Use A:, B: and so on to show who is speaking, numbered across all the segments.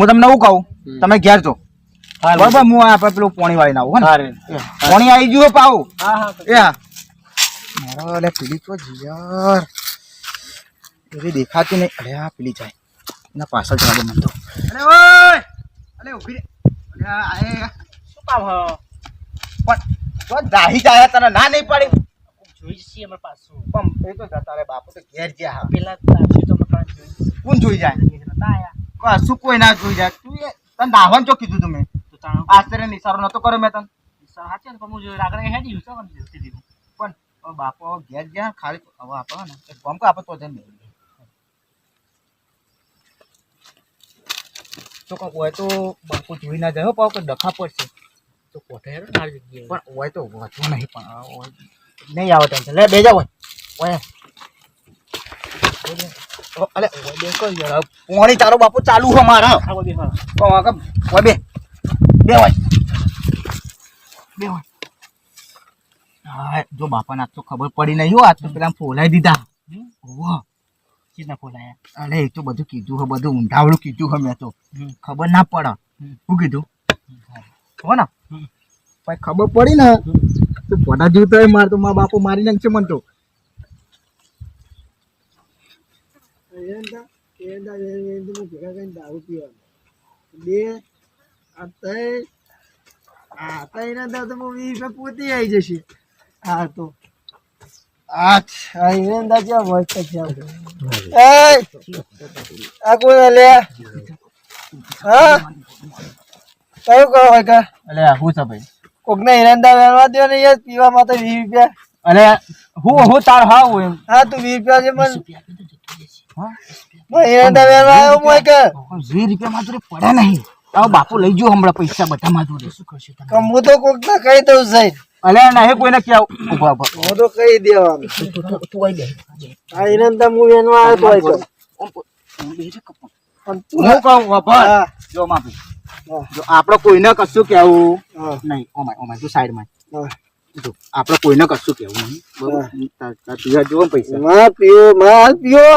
A: હું તમને એવું કહું તમે ઘેર જો બરાબર હું આપણે પેલું પોણી વાળી ના આવું ને પોણી આવી ગયું પાવ મારા અલે પેલી તો યાર એવી દેખાતી નહીં અરે આ પેલી જાય એના પાછળ જવા દે મને તો અરે ઓય અલે ઉભી રે અરે આ શું કામ હ પણ તો જાહી જાય તને ના નહીં પડી
B: જોઈ છે અમાર પાછું
A: પણ એ તો જતા રે બાપુ તો ઘેર ગયા હા
B: પેલા તાછી તો મકાન જોઈ
A: કોણ જોઈ જાય
B: નતા આયા
A: કશું કોઈ ના જોઈ જાય તું તને દાવન ચો કીધું તમે
B: તો તાણો
A: આશ્ચર્ય નિસારો નતો કર્યો મેં તને
B: સર હાચે ને પણ હું રાગડે હેડી છું પણ જોતી દીધું
A: પણ બાપો ઘેર ગયા ખાલી હવે આપો ને એક ગમ કો આપો તો જઈને તો કોઈ હોય તો બાપુ જોઈ ના જાય પાવ કે ડખા પડશે
B: તો કોઠે હેરો ના જગ્યાએ
A: પણ હોય તો વાંચવું નહીં પણ નહીં આવે ટેન્શન લે બે જા હોય અલે બેસો યાર પોણી તારો બાપુ ચાલુ છે મારા
B: આ બધી હા
A: હોય બે હોય હા જો બાપાને આજ તો ખબર પડી નહીં હો આજ તો પેલા ફોલાઈ દીધા વાહ
B: ચીના ફોલાયા
A: અરે એ તો બધું કીધું હે બધું ઊંધાવડું કીધું હે મેં તો ખબર ના પડે શું કીધું હો ને ભાઈ ખબર પડી ને તો પોતા જીવતો હોય માર તો મારા બાપુ મારી નાખશે મને તો
C: દારૂ પીવાનું બે પોતે આવી જશે હા તો કયું કરો હોય કા
A: અલે હું છે ભાઈ
C: કોક ને હિરંદા વેરવા દો ને યાર પીવા માટે 20 રૂપિયા
A: અરે હું તાર હા હું
C: હા તું 20 રૂપિયા છે મને હિરંદા વેરવા આવ્યો મોય કે
A: 20 રૂપિયા માં પડે નહીં તારો બાપુ લઈ ગયો હમણાં પૈસા બધા માં જોડે શું કરશે
C: હું તો કોક ના કહી દઉં સાહેબ
A: અલે નહીં કોઈને ક્યાં ઉભા
C: હું તો કહી દેવાનું
A: તું આવી દે
C: આ હિરંદા હું વેરવા આવ્યો તો
A: હું કહું બાપા જો માફી જો આપણે કોઈને કશું કેવું નહીં ઓમાય તું સાઈડમાં જો આપણે કોઈને કશું કેવું નહીં બરોબર પીવા જો પૈસા
C: માં પીઓ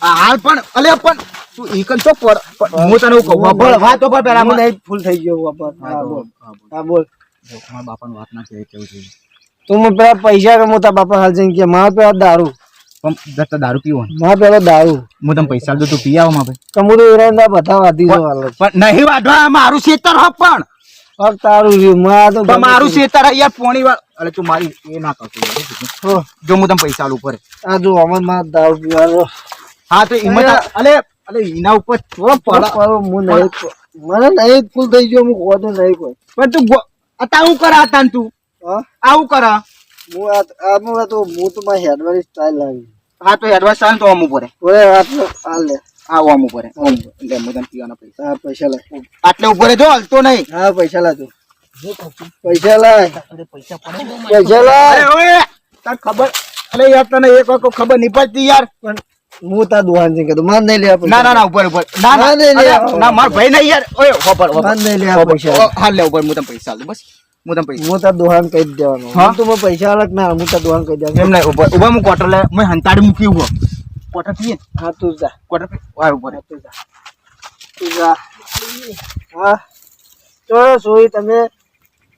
A: હાલ પણ અલે પણ તું એકન તો પર હું તને કહું બોલ વાત તો પર પેલા
C: હું નહીં ફૂલ થઈ ગયો બાપા હા બોલ
A: જો મારા બાપાની વાત ના કહે કેવું જોઈએ
C: તું મને પેલા પૈસા કે મોટા બાપા હાલ જઈને કે મારા પેલા દારૂ
A: પણ જતા દારૂ પીવો
C: મારા પેલો દારૂ
A: હું તને પૈસા દઉં તું પી આવો માં ભાઈ
C: કમુડું ઈરાનદા બધા વાધી જો હાલ
A: પણ નહીં વાઢવા મારું ખેતર હ પણ
C: હક તારું રહ્યું માં તો
A: મારું ખેતર યાર પોણી વાળ અરે તું મારી એ ના કરતો જો હું તને પૈસા આલું ઉપર
C: આ જો અમન માં દારૂ પીવાનો
A: હા તો હિંમત અલે એના ઉપર થોડો પડો
C: મને નહીં ફૂલ થઈ ગયો હું ખોટો નહીં કોઈ
A: પણ તું આવું કરા હતા તું આવું કરા
C: હું તો માં હેડવાની સ્ટાઇલ લાવી
A: હા તો એડવાન્સ ચાલ તો આમ ઉપર
C: ઓય આટલો હાલ લે
A: આવો આમ ઉપર લે હું તને પીવાના પૈસા
C: હા પૈસા લાય
A: આટલે ઉપર જો હલતો નહીં
C: હા પૈસા લાય તું પૈસા લાય પૈસા લાય
A: અરે ઓય તાર ખબર અરે યાર તને એક વખત ખબર નહીં પડતી યાર
C: પણ હું તાર દુકાન જઈને કીધું માર નહીં લેવા
A: ના ના ના ઉપર ઉપર ના ના ના માર ભાઈ નહીં યાર ઓય હોબર
C: માર નહીં લેવા પૈસા
A: હાલ લે ઉપર હું તને પૈસા આલું બસ હું તને પૈસા
C: હું તાર દુકાન કહી દેવાનું તું મને પૈસા અલગ ના હું તાર દુકાન કહી દેવાનું
A: એમ નહીં ઉપર ઉપર હું ક્વાર્ટર લે મેં હંતાડી મૂકી ઉભો ક્વાર્ટર પીએ
C: હા તું જા
A: ક્વાર્ટર પી વાય ઉપર
C: તું જા હા તો સોઈ તમે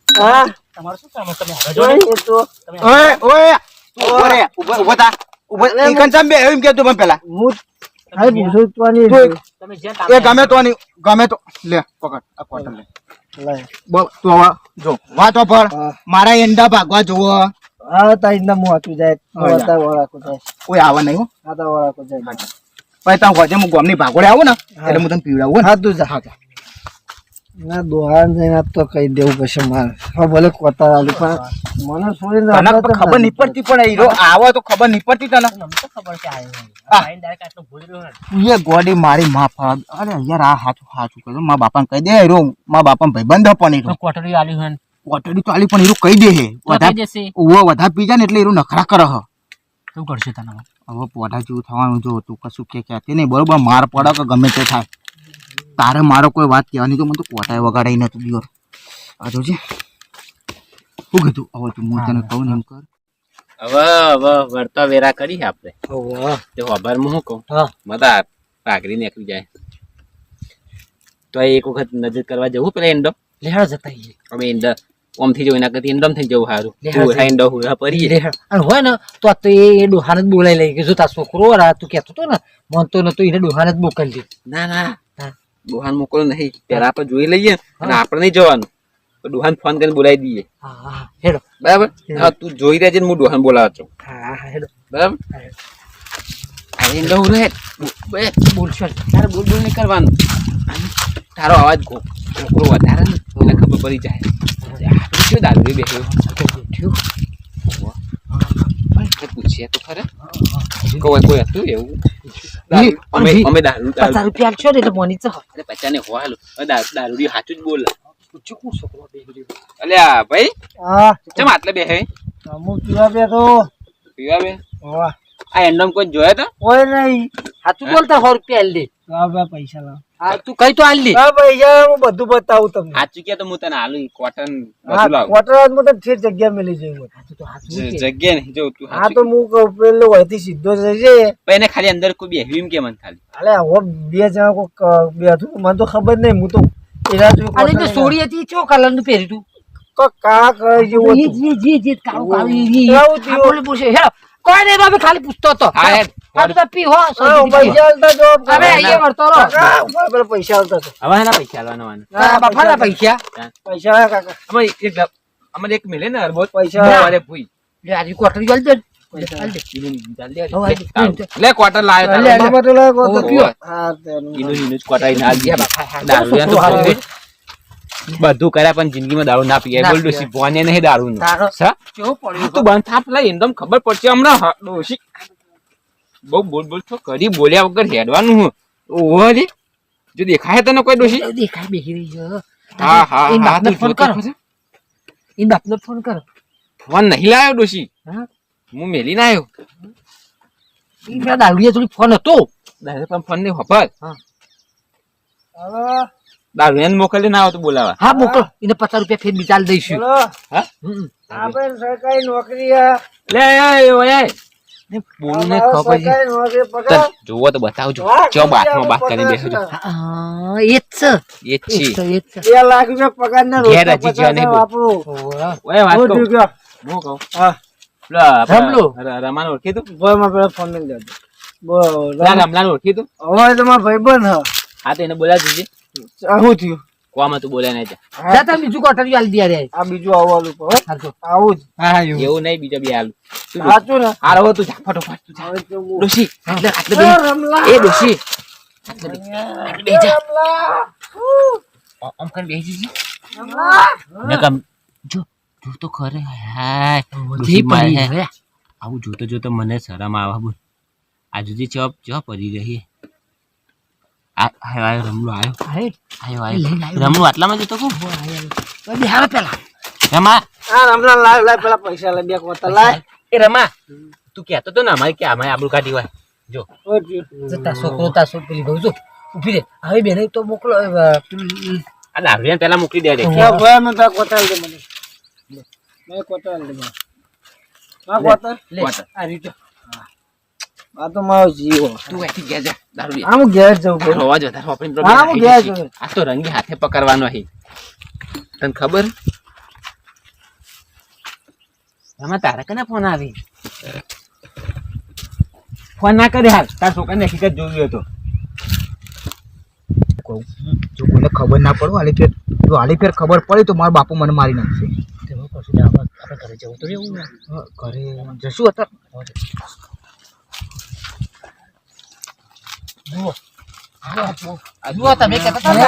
C: હા
B: તમારું શું કામ તમે હવે
C: જોઈ તો
A: ઓય ઓય ઉભો રે ઉભો થા ઉભો ઈકન સામ બે એમ કે તું મને પેલા
C: હું હાય પૂછવાની
B: તમે જે
A: એ ગમે તો લે પકડ આ ક્વાર્ટર લે
C: લાય
A: બોલ તું હવે જો વાતો પર મારા એંડા ભાગવા જોવો
C: હા તાઈ ના મો આતું જાય વાતા વાળા કો જાય
A: કોઈ આવા નહીં હો
C: આતા વાળા કો જાય
A: ભાઈ તા ગોજે હું ગોમની ભાગોડે આવું ને એટલે હું તને પીવડાવું
C: હા તું જા ના દોહાન જઈને તો કહી દેવું પછી મારે હા ભલે કોતા આલુ પણ મને છોડીને
A: ખબર નહીં પડતી પણ હીરો આવો તો ખબર નહીં પડતી તને
B: તો ખબર છે આઈ ડાયરેક્ટ આટલો ભૂલ રહ્યો
A: તું એ ગોડી મારી માં ફાગ અરે યાર આ હાચું કહ્યું મારા બાપાને કહી દે હીરો મારા બાપાને ભાઈબંધ પણ હીરો
B: કોટરી આલી હન
A: કોટડી તો આલી પણ હીરો કહી દે હે વધારે પી જાય ને એટલે હીરો નખરા કરે હ
B: શું કરશે તને
A: હવે પોઢા જેવું થવાનું જો તું કશું કે કહેતી નહીં બરોબર માર પડે કે ગમે તે થાય તારે મારો કોઈ વાત કહેવાની તો મને તો કોટાએ વગાડાઈ નતું દિયોર આ જોજે શું કીધું હવે તું હું તને કહું ને એમ કર
D: હવે વર્તા વેરા કરી આપણે તે ખબર હું કહું મતા પાઘડી નીકળી જાય તો એક વખત નજર કરવા જવું પેલા એન્ડો
B: લેહાડ જતા આઈએ.
D: અમે એન્ડ ઓમ થઈ જવું એના કરતી એન્ડમ થઈ જવું સારું એન્ડો હોય પરી
B: લેહાડ. અને હોય ને તો આ તો એ ડોહાને જ બોલાઈ લઈ કે જો તાર છોકરો આ તું કહેતો હતો ને મનતો નતો એને ડોહાને જ મોકલી દે.
D: ના ના દુહાન મોકલો નહીં પેલા આપણે જોઈ લઈએ અને આપણે નહીં જવાનું તો દુહાન ફોન કરીને બોલાવી દઈએ.
B: હા હા હેડો.
D: બરાબર હા તું જોઈ રહેજે ને હું દુહાન બોલાવું છું.
B: હા હા હેડો.
D: બરાબર આ એન્ડો રહે બે
B: બોલશો
D: તારે બોલ બોલ નહીં કરવાનું અને તારો અવાજ કોકરો વધારે ને એટલે ખબર પડી જાય આપણે શું દારૂ બેઠ્યો પૂછીએ તો ખરે કોઈ હતું એવું અમે દારૂ
B: 50 રૂપિયા આલશો ને એટલે મોની છે.
D: અરે 50 ને હોવાલું દારૂ સાચું જ બોલ
B: પૂછ્યું કોણ છોકરો બેહી
D: અલ્યા ભાઈ
C: હા
D: ચમ આટલે બેહે
C: અમુક પીવા બેઠો
D: પીવા બે
C: વાહ
D: આ એન્ડમ કોઈ જોયા તો
C: કોઈ નહીં
B: સાચું બોલતા 100 રૂપિયા આલ દે.
C: લાવ પૈસા લાવ
B: હા તું કઈ તો આલ દે.
C: હા પૈસા હું બધું બતાવું તમને
D: સાચું કે તો હું તને આલુ કોટન
C: હા
D: બધું લાવ
C: કોટરાજમાં તો ઠેર જગ્યા મળી જાય
B: સાચું તો સાચું કે.
D: જગ્યા નહીં જો તું
C: હા તો હું કહું પેલો વહીથી સીધો જશે
D: પણ એને ખાલી અંદર કોઈ બેહ્યું એમ કે મને ખાલી
C: અલે હવે બે જણા કોક બેઠું મને તો ખબર નહીં હું તો એના જોઈ
B: અને તો સોડી હતી ચો કલર નું પહેર્યું તું.
C: કા કરે જેવું
B: ઈ
C: હતું.
B: જે કાળું કાળું ઈ
C: કેવું થયું?
B: બોલે પૂછે હેડો. કોઈ નહીં બાબા ખાલી પૂછતો હતો.
D: હા હેડ.
B: આ તો પી હો
C: હા,
B: સોડી
C: પૈસા આલતા જવાબ કરો.
B: અરે અહીંયા વળતો રહો.
C: કાકા, ઉપર પેલા પૈસા આલતા હતો.
D: હવે એના પૈસા આલવાના
B: તારા બાપાના પૈસા
C: પૈસા આયા કાકા
D: અમારે એક મિલે ને અરબો
C: પૈસા
D: અરે ભૂઈ
B: લે આજે કોટરી જલ દે. હાલ દે.
D: લે ક્વાર્ટર લાવ્યો
B: લે, લે.
C: મામા તો લાવો
B: ઓ,
C: તો.
B: પીવો.
C: હા તેનું.
D: ઈનું ક્વાર્ટર આઈને આલ
B: યા
D: દીધું.
B: બાપા, હા,
D: દારૂ
B: છોકરો
D: તો
B: હારો.
D: બધું કર્યા પણ જિંદગીમાં દારૂ ના પીએ
B: ના
D: બોલ
B: પીએ.
D: ડોશી ભોને નહીં દારૂ નું
B: તારો
D: સા
B: કેવું પડ્યું
D: તું બંધ થાપ લઈ એકદમ ખબર પડશે હમણાં ડોશી બહુ બોલ છો કરી બોલ્યા વગર હેડવાનું હું ઓહો રે જો દેખાય તને કોઈ ડોશી
B: દેખાય બેહી રહી છે.
D: હા હા
B: ઈ
D: હા
B: બાપને
D: તું
B: ફોન
D: જોતો
B: કરો.
D: ખરો?
B: ઈ બાપને ફોન કર.
D: ફોન નહીં લાવ્યો ડોશી
B: હા
D: હું મેલી ના આવ્યો
B: ઈ પેલા દારૂડિયા જોડે ફોન હતો.
D: દારૂ પણ ફોન નહીં ખબર
C: હવે
D: દારૂ એને મોકલી ના આવો તો બોલાવા
B: હા મોકલો એને 50 રૂપિયા ફેર બીજા આલી દઈશું.
C: બોલો
D: હા
B: હમ.
C: આપણે સરકારી નોકરી આ.
D: લે ઓય બોલું ને ખબર છે
C: સરકારી નોકરી પગાર.
D: તને જોવો તો બતાવજો
C: હા,
D: ચો બાથમાં બાત કરીને બેસજો
B: હા, એ જ છે.
D: એ જ છે
B: એ જ છે.
C: 2 લાખ રૂપિયા પગાર ના
D: ઘેર
C: રોજ
D: હજી જ્યાં નહીં બોલ.
C: વાપરું.
D: ઓય વાત
C: હું
D: કહું
C: થયું કે?
D: હું કહું
C: હા
D: પેલા
B: રમલો.
D: રમાને ઓળખી તું
C: ભાઈ પેલા ફોન લઈ લેજો. બોલ
D: પેલા રમલાને ઓળખી તું
C: હવે તો મારા ભાઈબંધ હ.
D: હા તો એને બોલાવી દીધી
C: શું થયું?
D: કોમાં તું બોલ્યા નહીં
B: જા તાર બીજું કોટરી આલી દે રે.
C: આ બીજું આવવાનું પર હો.
B: હાલતો.
C: આવું જ
B: હા
D: એવું નહીં બીજો બી હાલ
C: સાચું ને
D: હાર હવે તું જા ફટોફટ તું જા
C: હવે તો હું-
D: ડોશી આટલે આટલે
C: એ
D: બેહી.
C: રમલા.
D: એ ડોશી આટલે બેહી જા
C: રમલા.
D: આમ કરીને બેહી જજે
C: રમલા.
D: નકમ જો જો તો ખરે હાય
B: જે પડી હવે.
D: આવું જોતો જોતો મને શરમ આવે બોલ આજુજી ચપ પડી રહી આયો રમલો આયો
B: હાય. લઈને આવ્યો.
D: રમલો આટલામાં જતો કો
B: બે હાલ પેલા.
D: રમા
C: આ રમલા લાવ લાવ પેલા પૈસા લઈ બે કોતા લાય.
D: એ રમા તું કહેતો તો ને અમારે કે અમારે આબરૂ કાઢી હોય જો
C: ઓ થયું.
B: જતા છોકરો તાર છોકરી બહુ જો ઉભી રે. હવે બેને તો મોકલો.
D: આ દારૂ પેલા મૂકી દે રે
C: યા ભાઈ મને તો કોતા લઈ દે મને. મેં કોતા લઈ દે. હા કોતા.
B: લે
D: કોટર.
B: આ રીતે.
C: આ તો મારો જીવો.
D: તું અહીંથી ઘેર જા દારૂ
C: આ હું ઘેર જાઉં ભાઈ.
D: અવાજ વધારે વાપરીને
C: હા, હું ઘેર જઉં.
D: આ તો રંગી હાથે પકડવાનો અહીં તને ખબર એમાં તારા કને ફોન આવી ફોન ના કરે હાલ તાર છોકરાને હકીકત જોયું હતો
A: જો કોઈને ખબર ના પડે હાલી ફેર જો હાલી ફેર ખબર પડી તો મારો બાપુ મને મારી નાખશે.
B: તેમાં પછી આપણે ઘરે જવું તો રહેવું ને.
A: ઘરે જશું અત્યારે
B: જુઓ. જુઓ તમે કહેતા હતા ને?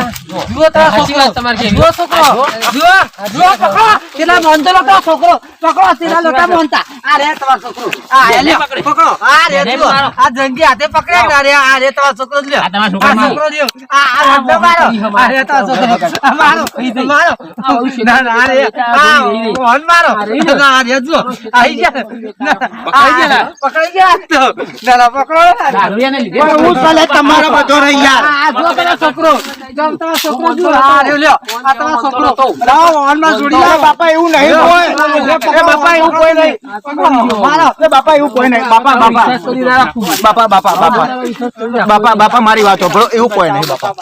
B: જુઓ તારા છોકરો. જુઓ છોકરો. જુઓ પકડો. પેલા મોહનતો લોટો છોકરો. પકડો પેલા લોટા મોહનતા. આ રે તમારો છોકરો. આ લે પકડો. આ રે જુઓ. આ જંગી હાથે પકડે ને આ રે તમારો છોકરો લ્યો.
D: આ તમારો છોકરો
B: આ છોકરો લ્યો. આ રંડો મારો. આ રે તમારો છોકરો. આ મારો. મારો. ના ના આ રે. આ મોહન મારો. ના આ રે જુઓ. આઈ જા. પકડી ગયા તો. ના ના પકડો.
D: દારૂડિયાને લીધે
C: હું ચાલે તમારો બધો રહી યાર.
B: આ જો પેલા છોકરો. જો તમારો છોકરો જો. આ રે લ્યો. આ તમારો છોકરો.
C: લાવો મોહનમાં જોડી લાવો. બાપા એવું નહીં કોઈ. એ બાપા એવું કોઈ નહીં.
B: મારો.
C: એ બાપા એવું કોઈ નહીં. બાપા બાપા બાપા બાપા બાપા બાપા બાપા મારી વાત સાંભળો એવું કોઈ નહીં બાપા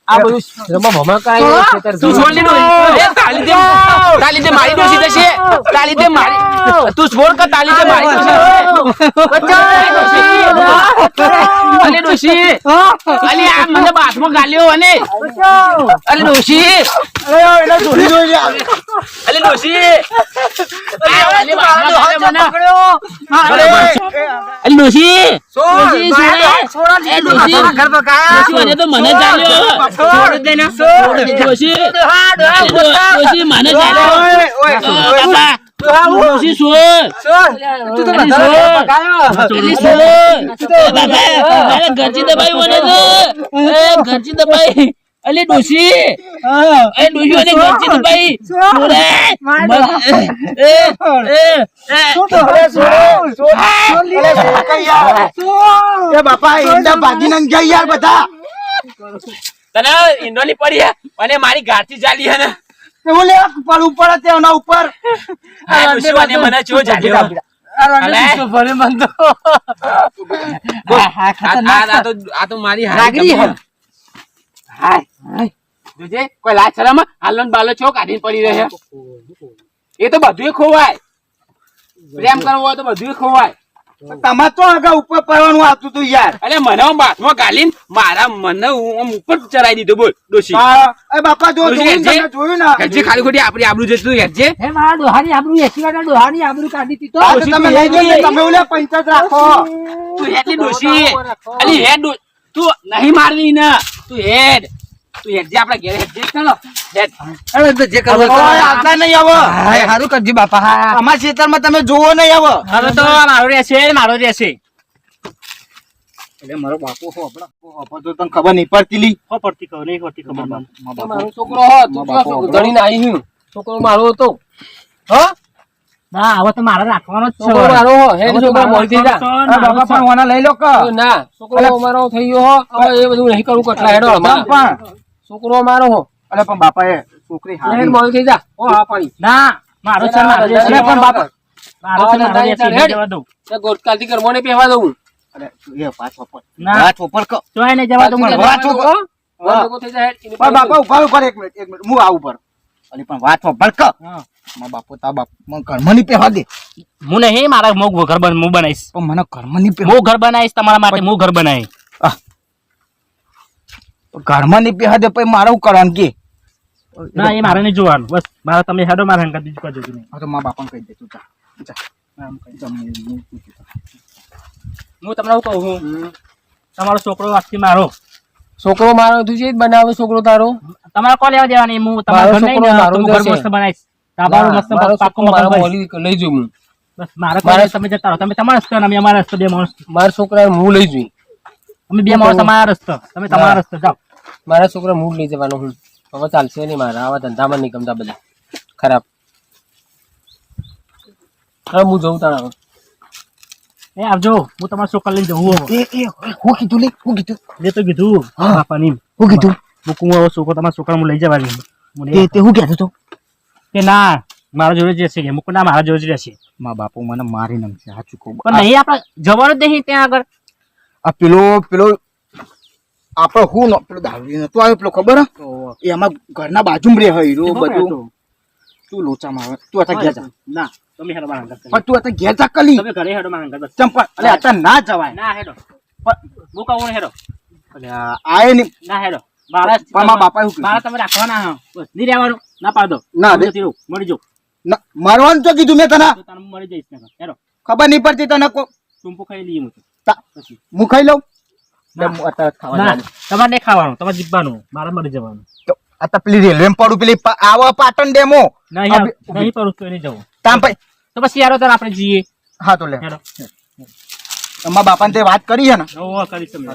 B: આ બધું રમવા ભમાકાય છે ખેતર
D: તું છોડ લીધું એ તાલી દે મારી ડોસી જશે તાલી દે મારી તું છોડ કે તાલી દે મારી ડોસી અલે ડોસી અલે આ મને બાથમાં ગાલ્યો અને અલે ડોસી
A: એને ધોરી જોઈ
D: અલે ડોસી અલે બાથમાં ગાલ્યો મને અલે ડોસી ડોસી એ ડોસી ડોસી મને તો મને ચાલ્યો છોડ દે ને ડોસી ડોસી મને ચાલ્યો બાપા ડોસી છોડ
B: તું તો વધારે પકાયો
D: બાપા ઘરથી દબાઈ મને તો ઘરથી દબાઈ અલે ડોસી એ ડોસી અને ઘરથી દબાઈ છોડે
A: એ બાપા ઈંડા ભાગીને ગયા યાર બધા
D: તને ઈંડોની પડી હે અને મારી ગાંઠી ચાલી હે ને
A: એવું લે ઉપર ઉપર તેના ઉપર
D: આ ડોસી અને મને ચો ચાલ્યો આ તો મારી
B: લાગણી હે.
D: જોજે કોઈ લાજ શરમ હાલન બાલો છો કાઢીને પડી રહે એ તો બધું ખોવાય પ્રેમ કરવો હોય તો બધું ખોવાય
A: તમાર તો આગળ ઉપર પડવાનું આવતું તું યાર
D: અલે મને બાથમાં ગાલીને મારા મને આમ ઉપર ચડાઈ દીધો બોલ ડોસી
A: એ બાપા જો
D: ડોશી,
A: જોયું ને
D: હેજે ખાલી ખોટી આપણી આબરૂ જતું હેજે
B: હે મારા ડોહાની આબરૂ એકી વાળા ડોહાની આબરૂ કાઢી દીધી તો
A: આ તો તમે લઈ જઈએ તમે ઓલે પંચાયત રાખો
D: તું હેડલી ડોસી અલી હેડ તું નહીં મારવી ને તું હેડ જે આપડા ઘરે હેડ ચલો હેડ
B: અરે તો જે કરવું
A: ઓય, આટલા નહીં આવો
B: હાય હારું કરજી બાપા હા
A: અમારા ખેતરમાં તમે જોવો નહીં આવો
D: હવે તો મારો રહેશે
A: એટલે મારો બાપુ હો આપડા તો તને ખબર નહીં પડતી લી
B: મારો છોકરો હો તું છોકરો ધણીને આવી હું છોકરો મારો હતો હો
E: ના હવે તો મારે રાખવાનો જ છે
B: છોકરો મારો હો હે છોકરો મોરી થઈ જા
A: આ બાપા પણ ઓના લઈ લો કે
B: ના છોકરો મારો થઈ ગયો હો હવે એ બધું નહીં કરું કટલા હેડો
A: પણ
B: છોકરો મારો હો
A: અલે પણ બાપા એ છોકરી
B: હેડ
A: હારી
B: મોરી થઈ જા ઓ હા પાડી
E: ના મારો છે મારો છે
B: અરે પણ બાપા
E: મારો છે મારો છે
B: હેડ.
E: જવા દઉં
B: તે ગોટકાલથી કરમોને પહેવા દઉં
A: અરે એ પાછો પર
E: ના
A: પાછો પર ક
E: જોઈ ને જવા દઉં મને
A: વાત છોકરો.
B: લોકો થઈ જાય હેડ.
A: પણ બાપા ઉભા એક મિનિટ હું આવું પર અલે પણ વાત પર ક મા બાપો તા બાપ મને ઘરમાં ની પહેવા દે
E: હું નહીં મારા હું ઘર હું બનાવીશ
A: પણ મને ઘરમાં ની પહેવા
E: હું ઘર બનાવીશ તમારા માટે હું ઘર બનાવીશ
A: ઘરમાં ની પહેવા દે પછી મારે હું કરવાનું કે
E: ના એ મારે નહીં જોવાનું બસ મારે તમે હેડો મારા હંગાત બીજું કરજો નહીં
A: હા તો મા બાપાને કહી દે તું જા
E: હું તમને શું કહું છું તમારો છોકરો આજથી મારો
B: છોકરો મારો તું છે જ બનાવે છોકરો તારો
E: તમારે કોણ લેવા દેવાની હું તમારો
B: મારો
E: ઘર નહીં
B: છોકરો
E: ને,
B: મારો
E: તો હું ઘર
B: જશે.
E: મસ્ત બનાવીશ તમારું મસ્ત
B: મારો
E: પાક્કું
B: છોકરો મારો
E: મકાન બનાવીશ.
B: મોલી લઈ જઉં હું
E: બસ મારે કોઈ તમે જતા રહો તમે તમારા રસ્તે અને અમે અમારા રસ્તે બે માણસ
B: મારા છોકરા હું લઈ જઉં
E: અમે બે માણસ તમારા રસ્તે તમે તમારા રસ્તે જાઓ
B: મારા છોકરા હું લઈ જવાનો હું હવે ચાલશે નહીં મારા આવા ધંધામાં નહીં ગમતા બધા ખરાબ હવે હું જઉં તારા
E: એ આવજો હું તમારા છોકરા લઈને જવું હવે
A: હું કીધું લે હું કીધું
E: એ તો કીધું બાપાની
A: હું કીધું
E: મૂકું હવે છોકરો તમારા છોકરા હું લઈ જવાની
A: તે હું કહેતો તો
E: કે ના મારા જોડે જ રહેશે કે મૂકું ના મારા જોડે જ રહેશે
A: મા બાપુ મને મારી નાખશે સાચું કહું
E: પણ નહીં આપણે જવાનું જ નહીં ત્યાં આગળ
A: આ પેલો આપણે હું પેલો દારૂ નતો આવ્યો પેલો ખબર હે? એ આમાં ઘરના બાજુમાં રે હીરો બધું તું લોચામાં આવે તું અત્યારે ઘેર જા
E: ના તમે હેડો મારા હંગાત
A: પણ તું અત્યારે ઘેર જા કલી
E: તમે ઘરે હેડો મારા હંગાત બસ
A: ચંપા અલે અત્યારે ના જવાય
E: ના હેડો પણ હું કહું હેડો
A: અલે આય ને
E: ના હેડો મારા
A: પણ મારા બાપા એવું
E: મારા
A: કીધું
E: તમે રાખવાના હા બસ નહીં રહેવાનું ના પાડ દો
A: ના
E: હું
A: રે.
E: જતી રહું. મળી જાઉં
A: ના, મારવાનું તો કીધું મેં તને
E: તો તને મળી જઈશ ને હેડો
A: ખબર નહીં પડતી તને
E: ટૂંપો ખાઈ લઈએ હું તો.
A: હું ખાઈ લઉં
E: ના.
A: હું અત્યારે ખાવા
E: ના
A: જવાનું.
E: તમારે નહીં ખાવાનું તમારે જીવવાનું મારે મળી જવાનું
A: તો અત્યારે પેલી રેલવે પડું પેલી આવો પાટણ ડેમો
E: નહીં
A: આ
E: આવ-
A: બી-
E: નહીં પડું તો નહીં જવું
A: તામ પછી
E: તો પછી યારો તાર આપણે જઈએ
A: હા તો લે
E: હેડો
A: મારા બાપાને તે વાત કરી છે ને
E: કરીશ તમે